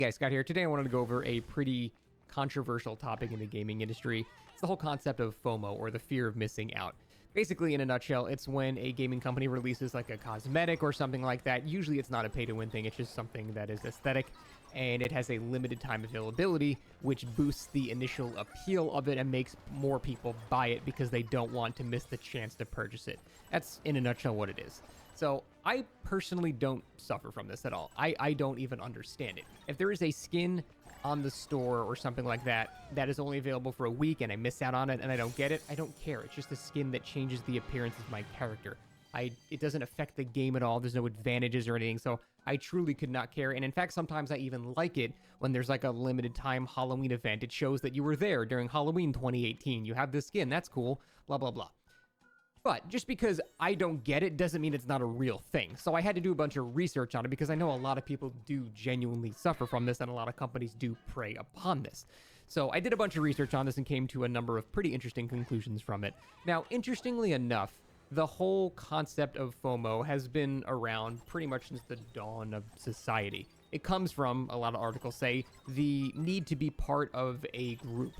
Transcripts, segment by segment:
Guys, Scott here. Today I wanted to go over a pretty controversial topic in the gaming industry. It's the whole concept of FOMO, or the fear of missing out. Basically, in a nutshell, it's when a gaming company releases like a cosmetic or something like that. Usually it's not a pay-to-win thing, it's just something that is aesthetic, and it has a limited time availability, which boosts the initial appeal of it and makes more people buy it because they don't want to miss the chance to purchase it. That's, in a nutshell, what it is. So I personally don't suffer from this at all. I don't even understand it. If there is a skin on the store or something like that that is only available for a week and I miss out on it and I don't get it, I don't care. It's just a skin that changes the appearance of my character. It doesn't affect the game at all. There's no advantages or anything, so I truly could not care. And in fact, sometimes I even like it when there's like a limited time Halloween event. It shows that you were there during Halloween 2018. You have this skin. That's cool. Blah, blah, blah. But just because I don't get it doesn't mean it's not a real thing. So I had to do a bunch of research on it because I know a lot of people do genuinely suffer from this and a lot of companies do prey upon this. So I did a bunch of research on this and came to a number of pretty interesting conclusions from it. Now, interestingly enough, the whole concept of FOMO has been around pretty much since the dawn of society. It comes from, a lot of articles say, the need to be part of a group.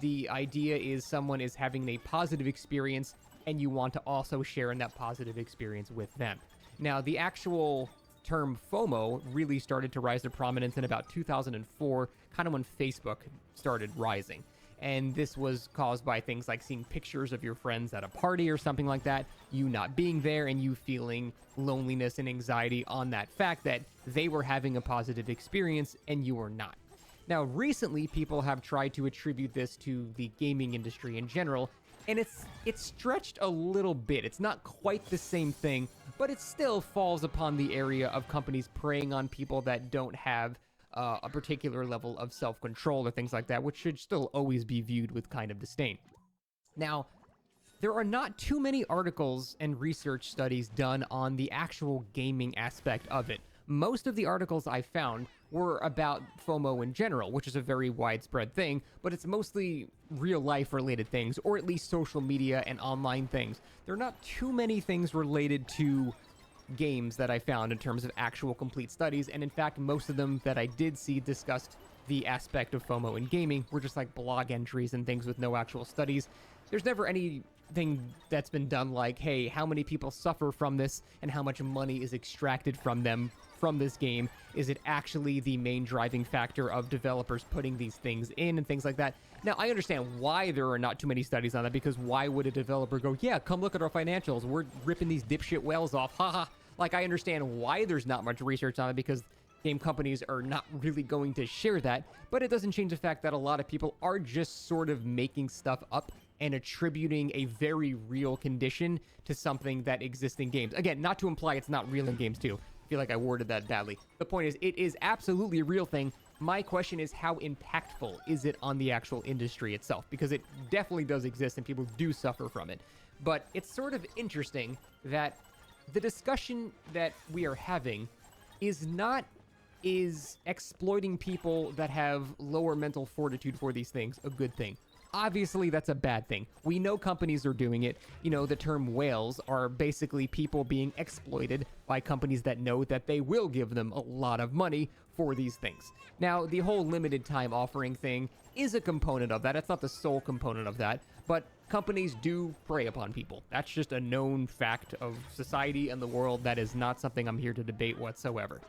The idea is someone is having a positive experience and you want to also share in that positive experience with them. Now, the actual term FOMO really started to rise to prominence in about 2004, kind of when Facebook started rising. And this was caused by things like seeing pictures of your friends at a party or something like that, you not being there, and you feeling loneliness and anxiety on that fact that they were having a positive experience and you were not. Now, recently, people have tried to attribute this to the gaming industry in general, and it's stretched a little bit. It's not quite the same thing, but it still falls upon the area of companies preying on people that don't have a particular level of self-control or things like that, which should still always be viewed with kind of disdain. Now, there are not too many articles and research studies done on the actual gaming aspect of it. Most of the articles I found were about FOMO in general, which is a very widespread thing, but it's mostly real-life related things, or at least social media and online things. There are not too many things related to games that I found in terms of actual complete studies, and in fact, most of them that I did see discussed the aspect of FOMO in gaming were just like blog entries and things with no actual studies. There's never anything that's been done like, hey, how many people suffer from this and how much money is extracted from them from this game? Is it actually the main driving factor of developers putting these things in and things like that? Now, I understand why there are not too many studies on that, because why would a developer go, yeah, come look at our financials, we're ripping these dipshit whales off, haha. Like, I understand why there's not much research on it, because game companies are not really going to share that, but it doesn't change the fact that a lot of people are just sort of making stuff up and attributing a very real condition to something that exists in games. Again, not to imply it's not real in games too. I feel like I worded that badly. The point is, it is absolutely a real thing. My question is, how impactful is it on the actual industry itself? Because it definitely does exist and people do suffer from it. But it's sort of interesting that the discussion that we are having is exploiting people that have lower mental fortitude for these things a good thing? Obviously, that's a bad thing. We know companies are doing it. You know, the term whales are basically people being exploited by companies that know that they will give them a lot of money for these things. Now, the whole limited time offering thing is a component of that. It's not the sole component of that, but companies do prey upon people. That's just a known fact of society and the world. That is not something I'm here to debate whatsoever.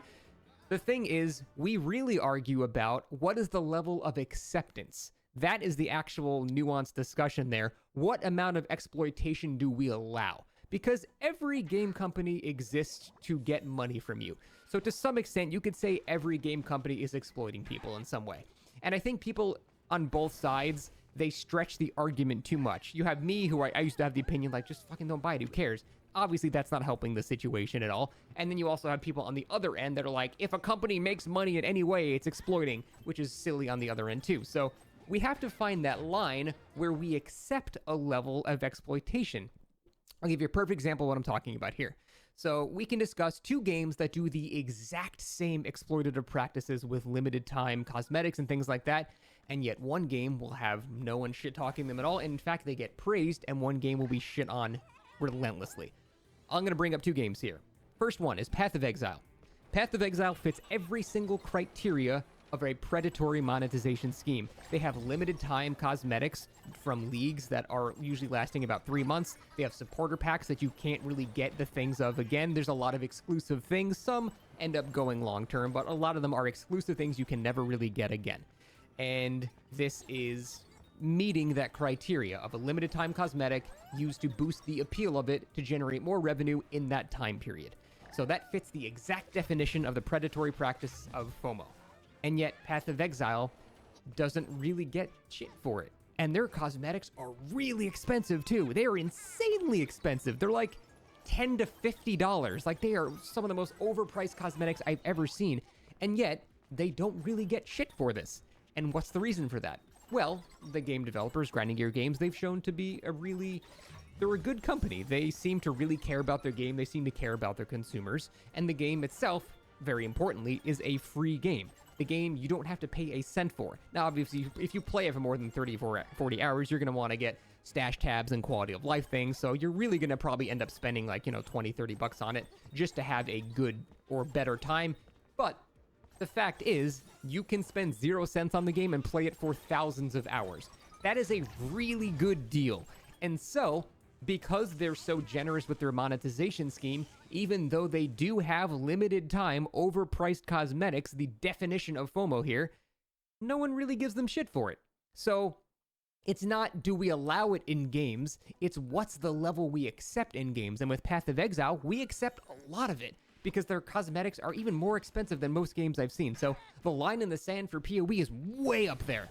The thing is, we really argue about what is the level of acceptance. That is the actual nuanced discussion there. What amount of exploitation do we allow? Because every game company exists to get money from you. So to some extent, you could say every game company is exploiting people in some way. And I think people on both sides, they stretch the argument too much. You have me, who I used to have the opinion, like, just fucking don't buy it, who cares? Obviously, that's not helping the situation at all. And then you also have people on the other end that are like, if a company makes money in any way, it's exploiting, which is silly on the other end too. So we have to find that line where we accept a level of exploitation. I'll give you a perfect example of what I'm talking about here. So we can discuss two games that do the exact same exploitative practices with limited time cosmetics and things like that, and yet one game will have no one shit-talking them at all, and in fact they get praised, and one game will be shit on relentlessly. I'm going to bring up two games here. First one is Path of Exile. Path of Exile fits every single criteria of a predatory monetization scheme. They have limited time cosmetics from leagues that are usually lasting about 3 months. They have supporter packs that you can't really get the things of again. There's a lot of exclusive things. Some end up going long term, but a lot of them are exclusive things you can never really get again. And this is meeting that criteria of a limited time cosmetic used to boost the appeal of it to generate more revenue in that time period. So that fits the exact definition of the predatory practice of FOMO. And yet, Path of Exile doesn't really get shit for it. And their cosmetics are really expensive, too. They are insanely expensive. They're like $10 to $50. Like, they are some of the most overpriced cosmetics I've ever seen. And yet, they don't really get shit for this. And what's the reason for that? Well, the game developers, Grinding Gear Games, they've shown to be they're a good company. They seem to really care about their game. They seem to care about their consumers. And the game itself, very importantly, is a free game. The game you don't have to pay a cent for. Now, obviously, if you play it for more than 30 or 40 hours, you're going to want to get stash tabs and quality of life things. So you're really going to probably end up spending like, 20, 30 bucks on it just to have a good or better time. But the fact is, you can spend 0 cents on the game and play it for thousands of hours. That is a really good deal. And so, because they're so generous with their monetization scheme, even though they do have limited time, overpriced cosmetics, the definition of FOMO here, no one really gives them shit for it. So, it's not do we allow it in games, it's what's the level we accept in games. And with Path of Exile, we accept a lot of it, because their cosmetics are even more expensive than most games I've seen. So, the line in the sand for PoE is way up there.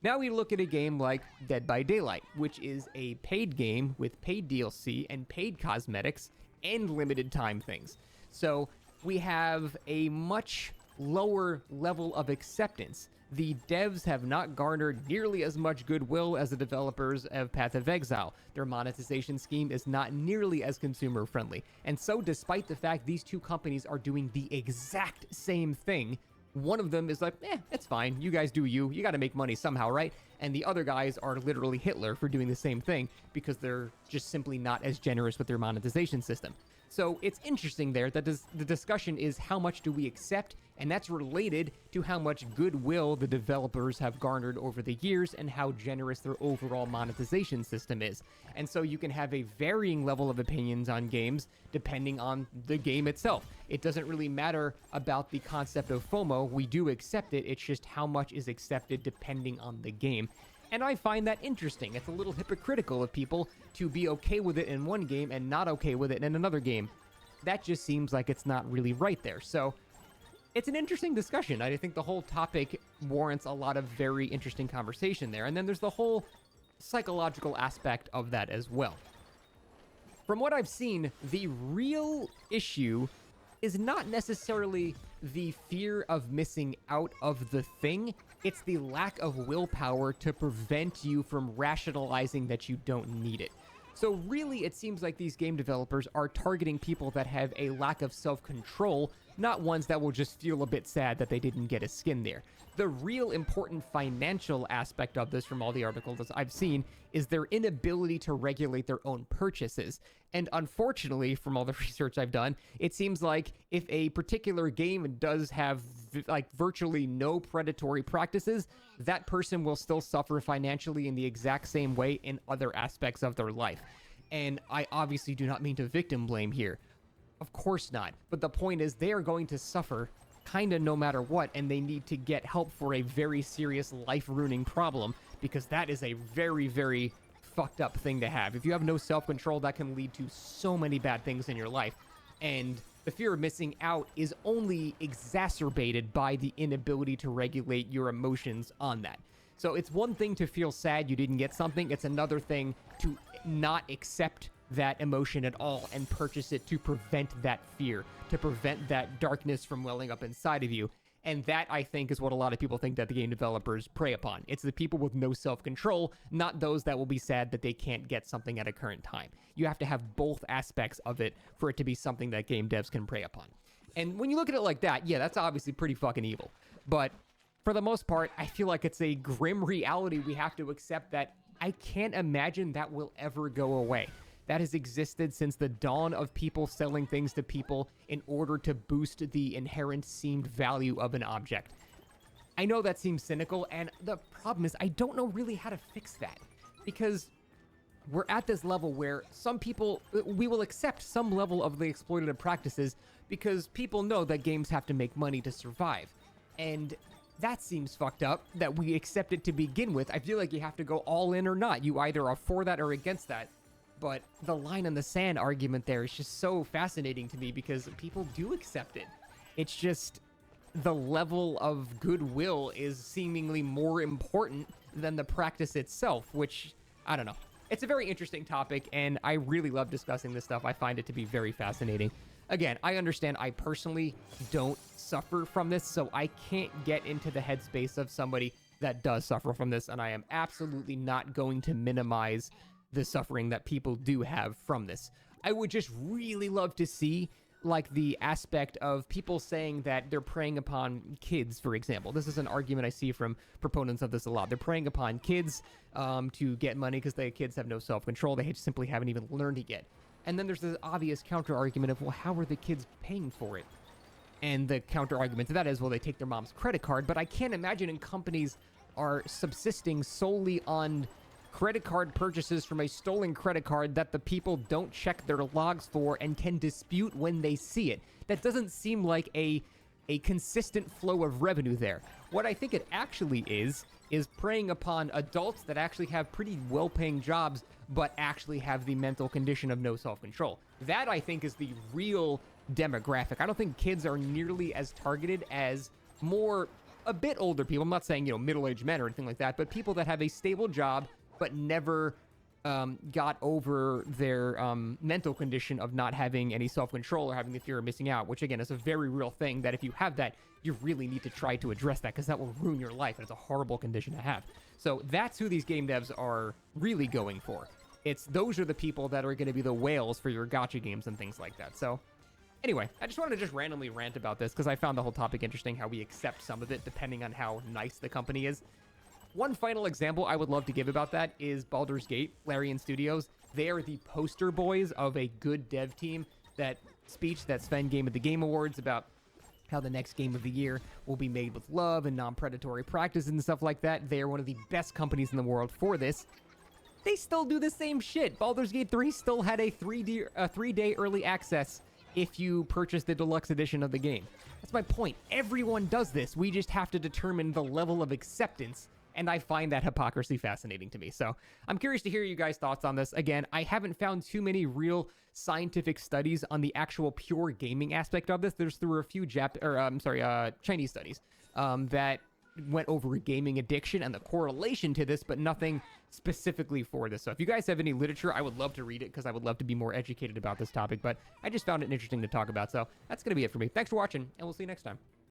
Now we look at a game like Dead by Daylight, which is a paid game with paid DLC and paid cosmetics and limited time things. So we have a much lower level of acceptance. The devs have not garnered nearly as much goodwill as the developers of Path of Exile. Their monetization scheme is not nearly as consumer friendly. And so despite the fact these two companies are doing the exact same thing, one of them is like, it's fine. You guys do you. You got to make money somehow, right? And the other guys are literally Hitler for doing the same thing because they're just simply not as generous with their monetization system. So it's interesting there that the discussion is how much do we accept, and that's related to how much goodwill the developers have garnered over the years and how generous their overall monetization system is. And so you can have a varying level of opinions on games depending on the game itself. It doesn't really matter about the concept of FOMO. We do accept it. It's just how much is accepted depending on the game. And I find that interesting. It's a little hypocritical of people to be okay with it in one game and not okay with it in another game. That just seems like it's not really right there. So it's an interesting discussion. I think the whole topic warrants a lot of very interesting conversation there. And then there's the whole psychological aspect of that as well. From what I've seen, the real issue is not necessarily the fear of missing out of the thing. It's the lack of willpower to prevent you from rationalizing that you don't need it. So really, it seems like these game developers are targeting people that have a lack of self-control, not ones that will just feel a bit sad that they didn't get a skin there. The real important financial aspect of this from all the articles I've seen is their inability to regulate their own purchases. And unfortunately, from all the research I've done, it seems like if a particular game does have like virtually no predatory practices, that person will still suffer financially in the exact same way in other aspects of their life. And I obviously do not mean to victim blame here. Of course not. But the point is they are going to suffer kind of no matter what, and they need to get help for a very serious life-ruining problem, because that is a very, very fucked up thing to have. If you have no self-control, that can lead to so many bad things in your life. And the fear of missing out is only exacerbated by the inability to regulate your emotions on that. So it's one thing to feel sad you didn't get something. It's another thing to not accept that emotion at all and purchase it to prevent that fear, to prevent that darkness from welling up inside of you. And that, I think, is what a lot of people think that the game developers prey upon. It's the people with no self-control, not those that will be sad that they can't get something at a current time. You have to have both aspects of it for it to be something that game devs can prey upon. And when you look at it like that, yeah, that's obviously pretty fucking evil. But for the most part, I feel like it's a grim reality we have to accept that I can't imagine that will ever go away. That has existed since the dawn of people selling things to people in order to boost the inherent seemed value of an object. I know that seems cynical, and the problem is I don't know really how to fix that, because we're at this level where some people, we will accept some level of the exploitative practices because people know that games have to make money to survive. And that seems fucked up that we accept it to begin with. I feel like you have to go all in or not. You either are for that or against that. But the line in the sand argument there is just so fascinating to me because people do accept it. It's just the level of goodwill is seemingly more important than the practice itself, which, I don't know. It's a very interesting topic, and I really love discussing this stuff. I find it to be very fascinating. Again, I understand I personally don't suffer from this, so I can't get into the headspace of somebody that does suffer from this, and I am absolutely not going to minimize the suffering that people do have from this. I would just really love to see like the aspect of people saying that they're preying upon kids, for example. This is an argument I see from proponents of this a lot. They're preying upon kids to get money because the kids have no self-control. They simply haven't even learned it yet. And then there's this obvious counter argument of, well, how are the kids paying for it? And the counter argument to that is, well, they take their mom's credit card. But I can't imagine companies are subsisting solely on credit card purchases from a stolen credit card that the people don't check their logs for and can dispute when they see it. That doesn't seem like a consistent flow of revenue there. What I think it actually is preying upon adults that actually have pretty well-paying jobs but actually have the mental condition of no self-control. That, I think, is the real demographic. I don't think kids are nearly as targeted as a bit older people. I'm not saying, middle-aged men or anything like that, but people that have a stable job but never got over their mental condition of not having any self-control or having the fear of missing out, which, again, is a very real thing that if you have that, you really need to try to address that because that will ruin your life, and it's a horrible condition to have. So that's who these game devs are really going for. Those are the people that are going to be the whales for your gacha games and things like that. So anyway, I just wanted to just randomly rant about this because I found the whole topic interesting, how we accept some of it depending on how nice the company is. One final example I would love to give about that is Baldur's Gate, Larian Studios. They are the poster boys of a good dev team. That speech that Sven gave at the Game Awards about how the next game of the year will be made with love and non-predatory practices and stuff like that. They are one of the best companies in the world for this. They still do the same shit. Baldur's Gate 3 still had a 3-day early access if you purchase the deluxe edition of the game. That's my point. Everyone does this. We just have to determine the level of acceptance. And I find that hypocrisy fascinating to me. So I'm curious to hear you guys' thoughts on this. Again, I haven't found too many real scientific studies on the actual pure gaming aspect of this. There were a few Chinese studies that went over gaming addiction and the correlation to this, but nothing specifically for this. So if you guys have any literature, I would love to read it because I would love to be more educated about this topic. But I just found it interesting to talk about. So that's going to be it for me. Thanks for watching, and we'll see you next time.